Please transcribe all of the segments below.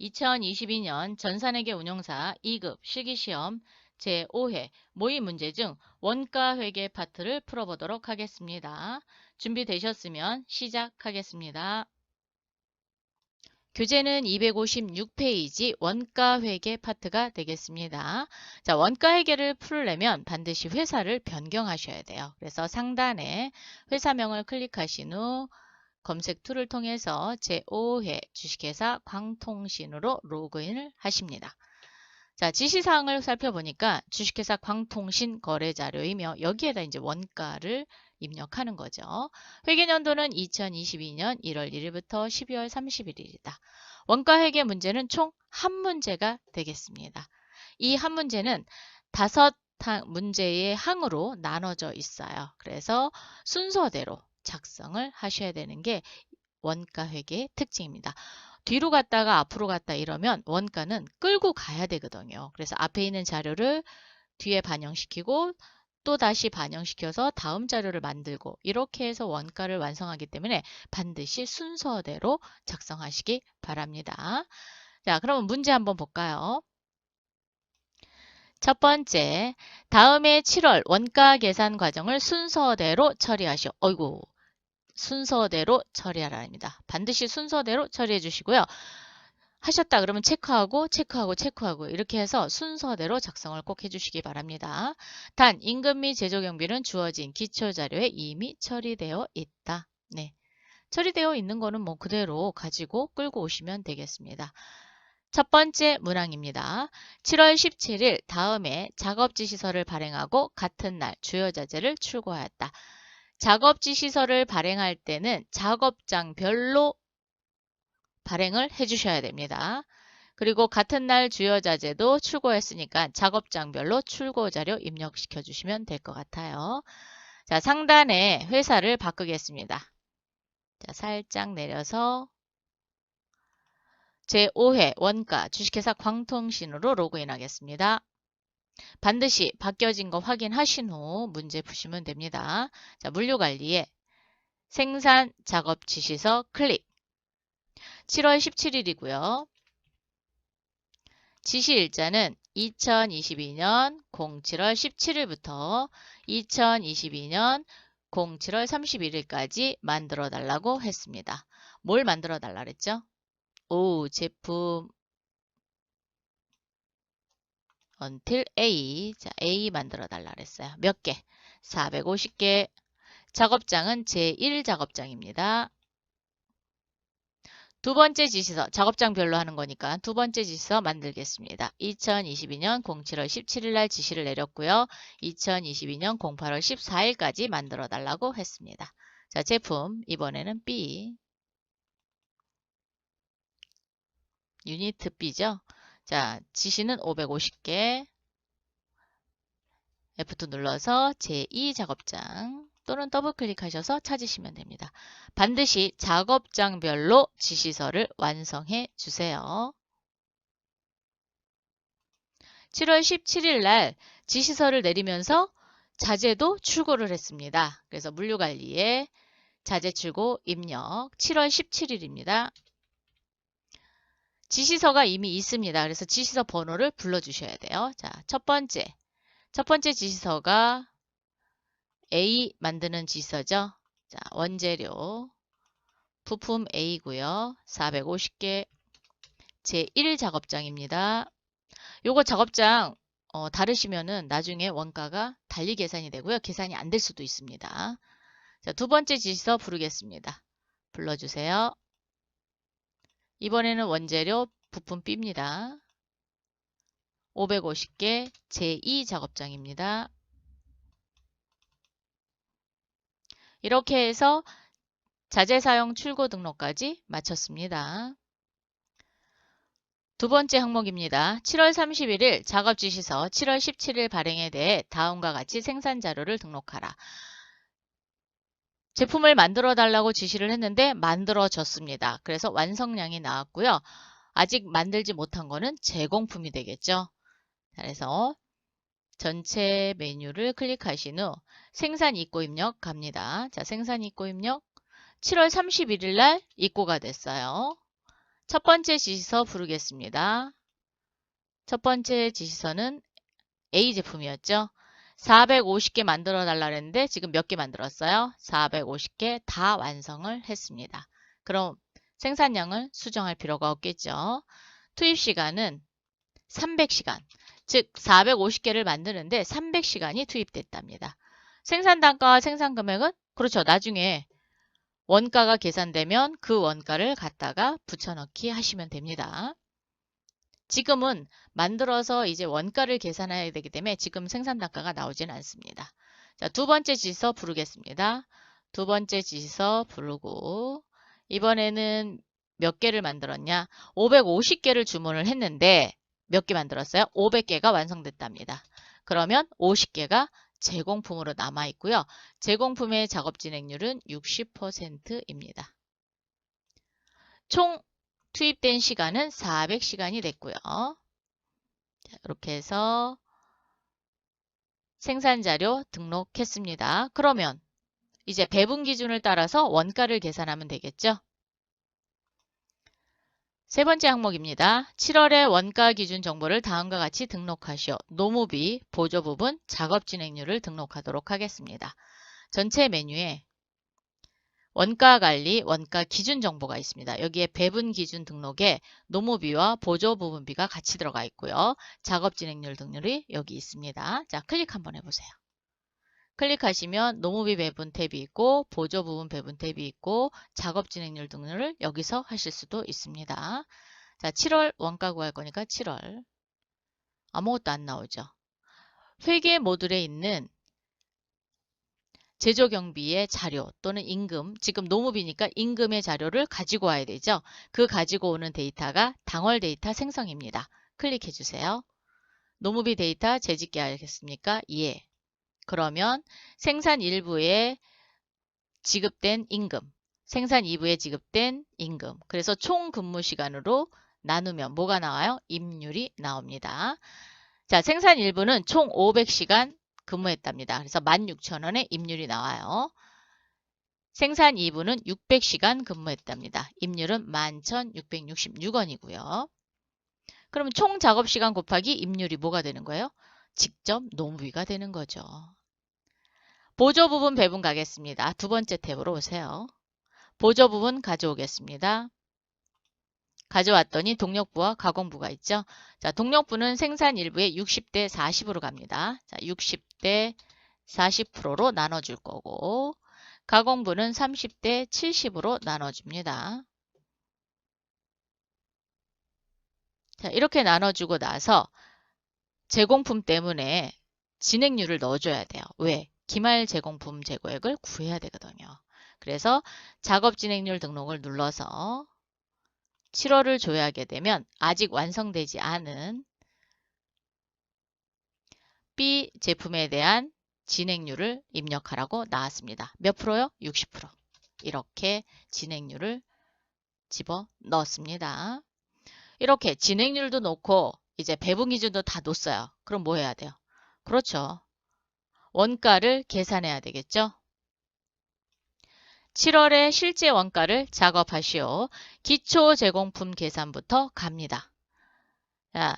2022년 전산회계 운용사 2급 실기시험 제5회 모의 문제 중 원가회계 파트를 풀어보도록 하겠습니다. 준비되셨으면 시작하겠습니다. 교재는 256페이지 원가회계 파트가 되겠습니다. 자, 원가회계를 풀려면 반드시 회사를 변경하셔야 돼요. 그래서 상단에 회사명을 클릭하신 후 검색 툴을 통해서 제5회 주식회사 광통신으로 로그인을 하십니다. 자, 지시사항을 살펴보니까 주식회사 광통신 거래자료이며 여기에다 이제 원가를 입력하는 거죠. 회계연도는 2022년 1월 1일부터 12월 31일이다. 원가회계 문제는 총 한 문제가 되겠습니다. 이 한 문제는 5문제의 항으로 나눠져 있어요. 그래서 순서대로 작성을 하셔야 되는 게 원가회계의 특징입니다. 뒤로 갔다가 앞으로 갔다 이러면 원가는 끌고 가야 되거든요. 그래서 앞에 있는 자료를 뒤에 반영시키고 또 다시 반영시켜서 다음 자료를 만들고 이렇게 해서 원가를 완성하기 때문에 반드시 순서대로 작성하시기 바랍니다. 자, 그러면 문제 한번 볼까요? 첫 번째, 다음의 7월 원가 계산 과정을 순서대로 처리하시오. 어이구, 순서대로 처리하랍니다. 반드시 순서대로 처리해 주시고요. 하셨다 그러면 체크하고 이렇게 해서 순서대로 작성을 꼭 해주시기 바랍니다. 단, 임금 및 제조경비는 주어진 기초자료에 이미 처리되어 있다. 네, 처리되어 있는 거는 뭐 그대로 가지고 끌고 오시면 되겠습니다. 첫 번째 문항입니다. 7월 17일 다음에 작업지시서를 발행하고 같은 날 주요자재를 출고하였다. 작업지시서를 발행할 때는 작업장별로 발행을 해주셔야 됩니다. 그리고 같은 날 주요자재도 출고했으니까 작업장별로 출고자료 입력시켜 주시면 될 것 같아요. 자, 상단에 회사를 바꾸겠습니다. 자, 살짝 내려서 제5회 원가 주식회사 광통신으로 로그인 하겠습니다. 반드시 바뀌어진 거 확인하신 후 문제 푸시면 됩니다. 자, 물류관리에 생산 작업 지시서 클릭. 7월 17일이고요. 지시일자는 2022년 07월 17일부터 2022년 07월 31일까지 만들어 달라고 했습니다. 뭘 만들어 달라 그랬죠? 오, 제품 until A. 자, A 만들어 달라 그랬어요. 몇 개? 450개. 작업장은 제1작업장입니다. 두 번째 지시서, 작업장별로 하는 거니까 두 번째 지시서 만들겠습니다. 2022년 07월 17일 날 지시를 내렸고요. 2022년 08월 14일까지 만들어 달라고 했습니다. 자, 제품 이번에는 B. 유니트 B죠. 자, 지시는 550개. F2 눌러서 제2작업장 또는 더블 클릭하셔서 찾으시면 됩니다. 반드시 작업장별로 지시서를 완성해 주세요. 7월 17일 날 지시서를 내리면서 자재도 출고를 했습니다. 그래서 물류관리에 자재 출고 입력 7월 17일입니다. 지시서가 이미 있습니다. 그래서 지시서 번호를 불러주셔야 돼요. 자, 첫 번째 지시서가 A 만드는 지시서죠. 자, 원재료 부품 A고요. 450개 제1작업장입니다. 요거 작업장 다르시면은 나중에 원가가 달리 계산이 되고요. 계산이 안 될 수도 있습니다. 자, 두 번째 지시서 부르겠습니다. 불러주세요. 이번에는 원재료 부품 B입니다. 550개 제2작업장입니다. 이렇게 해서 자재 사용 출고 등록까지 마쳤습니다. 두 번째 항목입니다. 7월 31일 작업지시서 7월 17일 발행에 대해 다음과 같이 생산자료를 등록하라. 제품을 만들어 달라고 지시를 했는데 만들어졌습니다. 그래서 완성량이 나왔고요. 아직 만들지 못한 거는 제공품이 되겠죠. 그래서 전체 메뉴를 클릭하신 후 생산 입고 입력 갑니다. 자, 생산 입고 입력 7월 31일 날 입고가 됐어요. 첫 번째 지시서 부르겠습니다. 첫 번째 지시서는 A 제품이었죠. 450개 만들어 달라 그랬는데 지금 몇 개 만들었어요? 450개 다 완성을 했습니다. 그럼 생산량을 수정할 필요가 없겠죠. 투입 시간은 300시간, 즉 450개를 만드는데 300시간이 투입됐답니다. 생산 단가와 생산 금액은 그렇죠. 나중에 원가가 계산되면 그 원가를 갖다가 붙여넣기 하시면 됩니다. 지금은 만들어서 이제 원가를 계산해야 되기 때문에 지금 생산 단가가 나오지는 않습니다. 자, 두 번째 지시서 부르겠습니다. 두 번째 지시서 부르고 이번에는 몇 개를 만들었냐? 550개를 주문을 했는데 몇 개 만들었어요? 500개가 완성됐답니다. 그러면 50개가 제공품으로 남아 있고요. 제공품의 작업 진행률은 60%입니다. 총 투입된 시간은 400시간이 됐고요. 자, 이렇게 해서 생산자료 등록했습니다. 그러면 이제 배분 기준을 따라서 원가를 계산하면 되겠죠. 세 번째 항목입니다. 7월의 원가 기준 정보를 다음과 같이 등록하시오. 노무비, 보조 부분, 작업 진행률을 등록하도록 하겠습니다. 전체 메뉴에 원가 관리, 원가 기준 정보가 있습니다. 여기에 배분 기준 등록에 노무비와 보조 부분비가 같이 들어가 있고요. 작업 진행률 등률이 여기 있습니다. 자, 클릭 한번 해보세요. 클릭하시면 노무비 배분 탭이 있고 보조 부분 배분 탭이 있고 작업 진행률 등률을 여기서 하실 수도 있습니다. 자, 7월 원가 구할 거니까 7월 아무것도 안 나오죠. 회계 모듈에 있는 제조경비의 자료 또는 임금, 지금 노무비니까 임금의 자료를 가지고 와야 되죠. 그 가지고 오는 데이터가 당월 데이터 생성입니다. 클릭해 주세요. 노무비 데이터 재집계 하겠습니까? 예. 그러면 생산 1부에 지급된 임금, 생산 2부에 지급된 임금. 그래서 총 근무 시간으로 나누면 뭐가 나와요? 임률이 나옵니다. 자, 생산 1부는 총 500시간 근무했답니다. 그래서 16,000원의 임률이 나와요. 생산 2부는 600시간 근무했답니다. 임률은 11,666원이고요. 그럼 총 작업시간 곱하기 임률이 뭐가 되는 거예요? 직접 노무비가 되는 거죠. 보조 부분 배분 가겠습니다. 두 번째 탭으로 오세요. 보조 부분 가져오겠습니다. 가져왔더니 동력부와 가공부가 있죠. 자, 동력부는 생산 일부에 60대 40으로 갑니다. 자, 60대 40%로 나눠줄 거고 가공부는 30대 70으로 나눠줍니다. 자, 이렇게 나눠주고 나서 제공품 때문에 진행률을 넣어줘야 돼요. 왜? 기말 제공품 재고액을 구해야 되거든요. 그래서 작업 진행률 등록을 눌러서 7월을 조회하게 되면 아직 완성되지 않은 B 제품에 대한 진행률을 입력하라고 나왔습니다. 몇 프로요? 60%. 이렇게 진행률을 집어 넣습니다. 이렇게 진행률도 넣고 이제 배분 기준도 다 놓았어요. 그럼 뭐 해야 돼요? 그렇죠. 원가를 계산해야 되겠죠? 7월에 실제 원가를 작업하시오. 기초 제공품 계산부터 갑니다. 자,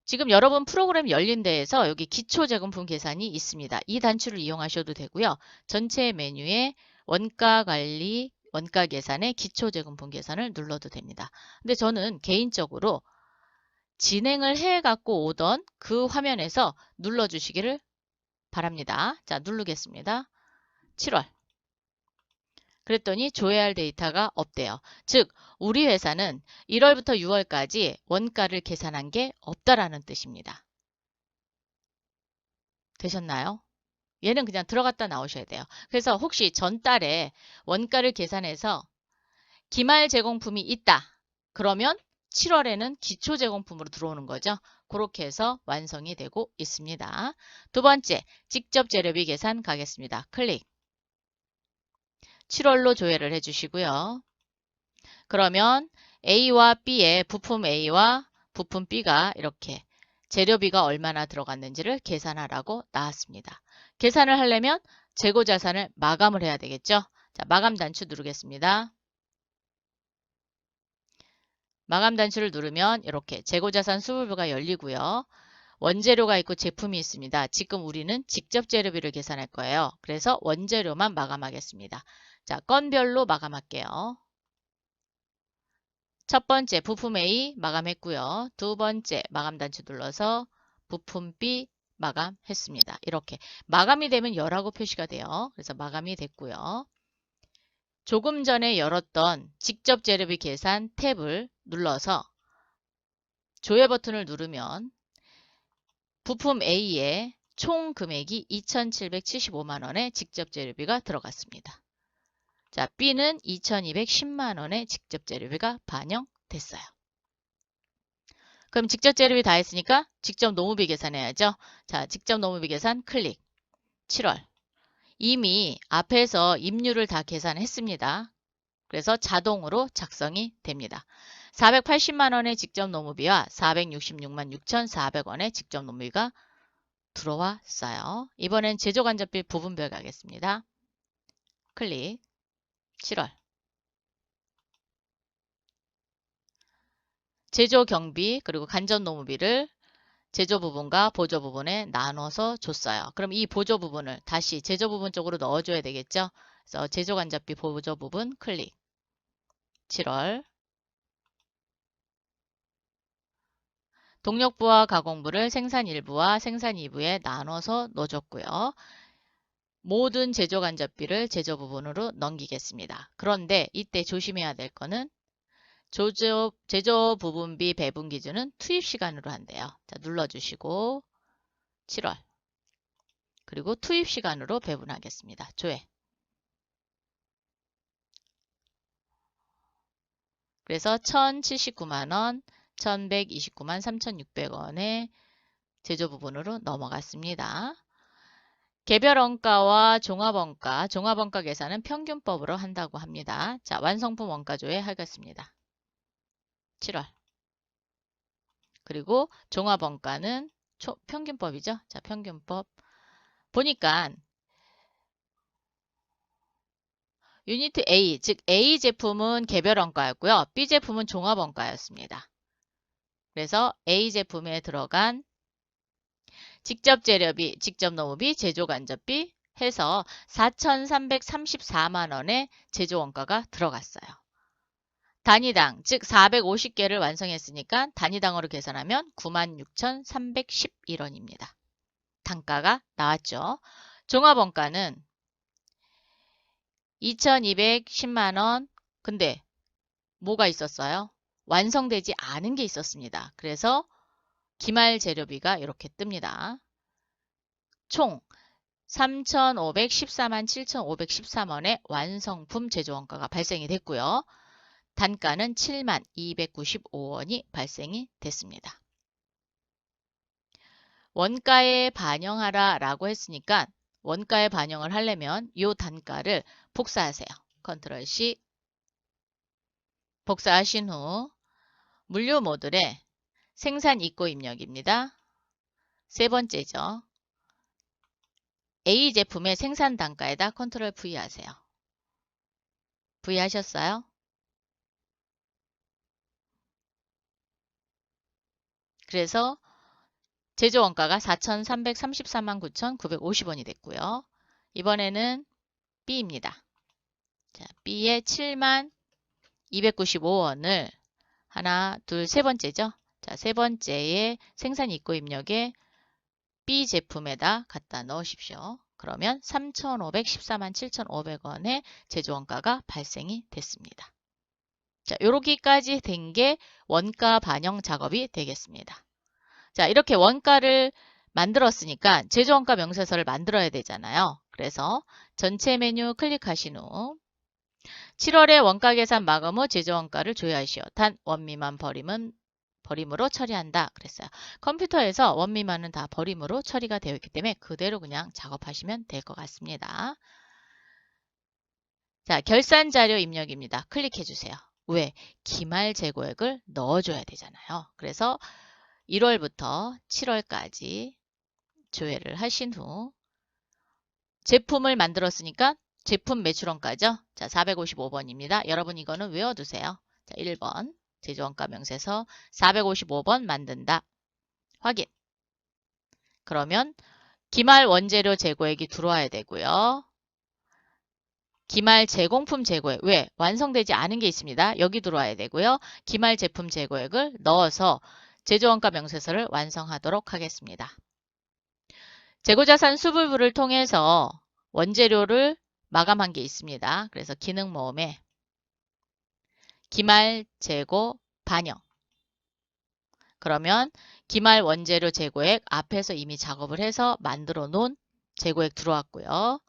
지금 여러분 프로그램 열린 데에서 여기 기초 제공품 계산이 있습니다. 이 단추를 이용하셔도 되고요. 전체 메뉴에 원가 관리, 원가 계산에 기초 제공품 계산을 눌러도 됩니다. 근데 저는 개인적으로 진행을 해 갖고 오던 그 화면에서 눌러 주시기를 바랍니다. 자, 누르겠습니다. 7월. 그랬더니 조회할 데이터가 없대요. 즉, 우리 회사는 1월부터 6월까지 원가를 계산한 게 없다라는 뜻입니다. 되셨나요? 얘는 그냥 들어갔다 나오셔야 돼요. 그래서 혹시 전달에 원가를 계산해서 기말 제공품이 있다. 그러면 7월에는 기초 제공품으로 들어오는 거죠. 그렇게 해서 완성이 되고 있습니다. 두 번째, 직접 재료비 계산 가겠습니다. 클릭. 7월로 조회를 해주시고요. 그러면 A와 B의 부품 A와 부품 B가 이렇게 재료비가 얼마나 들어갔는지를 계산하라고 나왔습니다. 계산을 하려면 재고 자산을 마감을 해야 되겠죠. 자, 마감 단추 누르겠습니다. 마감 단추를 누르면 이렇게 재고자산 수불부가 열리고요. 원재료가 있고 제품이 있습니다. 지금 우리는 직접 재료비를 계산할 거예요. 그래서 원재료만 마감하겠습니다. 자, 건별로 마감할게요. 첫 번째 부품 A 마감했고요. 두 번째 마감 단추 눌러서 부품 B 마감했습니다. 이렇게 마감이 되면 열하고 표시가 돼요. 그래서 마감이 됐고요. 조금 전에 열었던 직접 재료비 계산 탭을 눌러서 조회 버튼을 누르면 부품 A의 총 금액이 2,775만원의 직접 재료비가 들어갔습니다. 자, B는 2,210만원의 직접 재료비가 반영됐어요. 그럼 직접 재료비 다 했으니까 직접 노무비 계산해야죠. 자, 직접 노무비 계산 클릭. 7월. 이미 앞에서 임류를 다 계산했습니다. 그래서 자동으로 작성이 됩니다. 480만원의 직접 노무비와 466만 6,400원의 직접 노무비가 들어왔어요. 이번엔 제조간접비 부분별 가겠습니다. 클릭. 7월. 제조 경비 그리고 간접 노무비를 제조 부분과 보조 부분에 나눠서 줬어요. 그럼 이 보조 부분을 다시 제조 부분 쪽으로 넣어줘야 되겠죠. 그래서 제조 간접비 보조 부분 클릭. 7월. 동력부와 가공부를 생산 1부와 생산 2부에 나눠서 넣어줬고요. 모든 제조 간접비를 제조 부분으로 넘기겠습니다. 그런데 이때 조심해야 될 거는 제조 부분비 배분 기준은 투입 시간으로 한대요. 자, 눌러주시고 7월. 그리고 투입 시간으로 배분하겠습니다. 조회. 그래서 1,079만원, 1,129만 3,600원의 제조 부분으로 넘어갔습니다. 개별 원가와 종합 원가 계산은 평균법으로 한다고 합니다. 자, 완성품 원가 조회 하겠습니다. 7월. 그리고 종합 원가는 평균법이죠. 자, 평균법. 보니까 유니트 A, 즉 A 제품은 개별 원가였고요. B 제품은 종합 원가였습니다. 그래서 A 제품에 들어간 직접 재료비, 직접 노무비, 제조 간접비 해서 4,334만 원의 제조 원가가 들어갔어요. 단위당, 즉 450개를 완성했으니까 단위당으로 계산하면 96,311원입니다. 단가가 나왔죠. 종합 원가는 2,210만 원. 근데 뭐가 있었어요? 완성되지 않은 게 있었습니다. 그래서 기말 재료비가 이렇게 뜹니다. 총 3,514만 7,513원의 완성품 제조원가가 발생이 됐고요. 단가는 7만 295원이 발생이 됐습니다. 원가에 반영하라 라고 했으니까 원가에 반영을 하려면 이 단가를 복사하세요. 컨트롤 C. 복사하신 후 물류 모듈에 생산 입고 입력입니다. 세 번째죠. A 제품의 생산 단가에다 컨트롤 V 하세요. V 하셨어요? 그래서 제조 원가가 4,334만 9,950원이 됐고요. 이번에는 B입니다. 자, B의 7만 295원을 하나, 둘, 세 번째죠. 자, 세 번째의 생산 입고 입력에 B 제품에다 갖다 넣으십시오. 그러면 3,514만 7,500원의 제조 원가가 발생이 됐습니다. 자, 요렇게까지 된 게 원가 반영 작업이 되겠습니다. 자, 이렇게 원가를 만들었으니까 제조원가 명세서를 만들어야 되잖아요. 그래서 전체 메뉴 클릭하신 후 7월에 원가 계산 마감 후 제조원가를 조회하시오. 단 원미만 버림으로 처리한다. 그랬어요. 컴퓨터에서 원미만은 다 버림으로 처리가 되어 있기 때문에 그대로 그냥 작업하시면 될 것 같습니다. 자, 결산 자료 입력입니다. 클릭해 주세요. 왜? 기말 재고액을 넣어줘야 되잖아요. 그래서 1월부터 7월까지 조회를 하신 후 제품을 만들었으니까 제품 매출원가죠. 자, 455번입니다. 여러분 이거는 외워두세요. 자, 1번. 제조원가 명세서 455번 만든다. 확인. 그러면 기말 원재료 재고액이 들어와야 되고요. 기말 제공품 재고액, 왜? 완성되지 않은 게 있습니다. 여기 들어와야 되고요. 기말 제품 재고액을 넣어서 제조원가 명세서를 완성하도록 하겠습니다. 재고자산 수불부를 통해서 원재료를 마감한 게 있습니다. 그래서 기능 모음에 기말 재고 반영. 그러면 기말 원재료 재고액 앞에서 이미 작업을 해서 만들어 놓은 재고액 들어왔고요.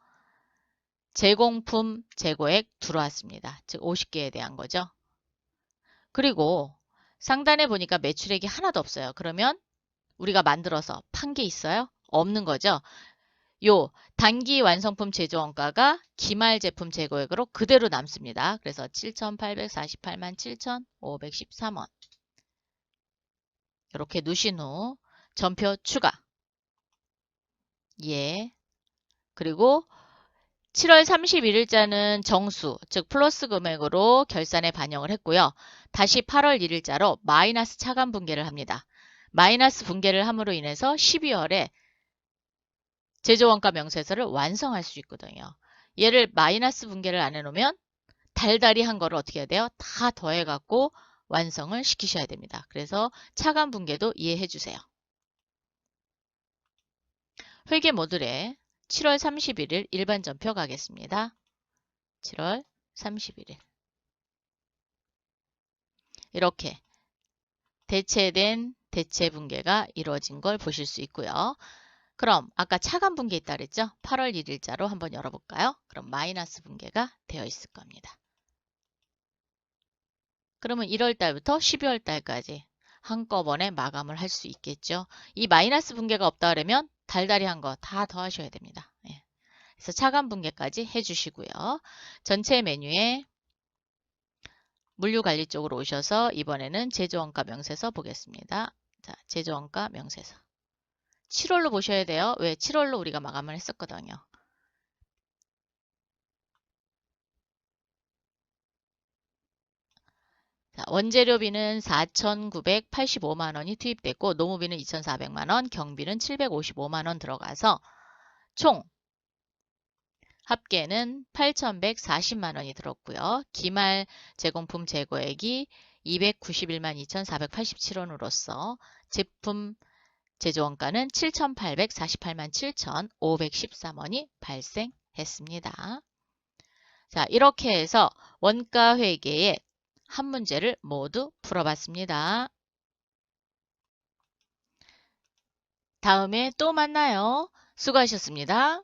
제공품 재고액 들어왔습니다. 즉 50개에 대한 거죠. 그리고 상단에 보니까 매출액이 하나도 없어요. 그러면 우리가 만들어서 판 게 있어요? 없는 거죠. 요 단기 완성품 제조원가가 기말 제품 재고액으로 그대로 남습니다. 그래서 7,848만 7,513원. 이렇게 누신 후 전표 추가. 예. 그리고 7월 31일자는 정수, 즉 플러스 금액으로 결산에 반영을 했고요. 다시 8월 1일자로 마이너스 차감 분계를 합니다. 마이너스 분계를 함으로 인해서 12월에 제조원가 명세서를 완성할 수 있거든요. 얘를 마이너스 분계를 안 해놓으면 달달이 한 거를 어떻게 해야 돼요? 다 더해갖고 완성을 시키셔야 됩니다. 그래서 차감 분계도 이해해 주세요. 회계 모듈에 7월 31일 일반 전표 가겠습니다. 7월 31일. 이렇게 대체된 대체 분계가 이루어진 걸 보실 수 있고요. 그럼 아까 차감 분계 있다 그랬죠? 8월 1일자로 한번 열어볼까요? 그럼 마이너스 분계가 되어 있을 겁니다. 그러면 1월 달부터 12월 달까지 한꺼번에 마감을 할 수 있겠죠. 이 마이너스 분계가 없다 그러면 달달이 한 거 다 더하셔야 됩니다. 예. 그래서 차감 분계까지 해주시고요. 전체 메뉴에 물류관리 쪽으로 오셔서 이번에는 제조원가 명세서 보겠습니다. 자, 제조원가 명세서. 7월로 보셔야 돼요. 왜? 7월로 우리가 마감을 했었거든요. 자, 원재료비는 4,985만 원이 투입됐고 노무비는 2,400만 원, 경비는 755만 원 들어가서 총 합계는 8,140만 원이 들었고요. 기말 제공품 재고액이 291만 2,487원으로서 제품 제조원가는 7,848만 7,513원이 발생했습니다. 자, 이렇게 해서 원가 회계의 한 문제를 모두 풀어봤습니다. 다음에 또 만나요. 수고하셨습니다.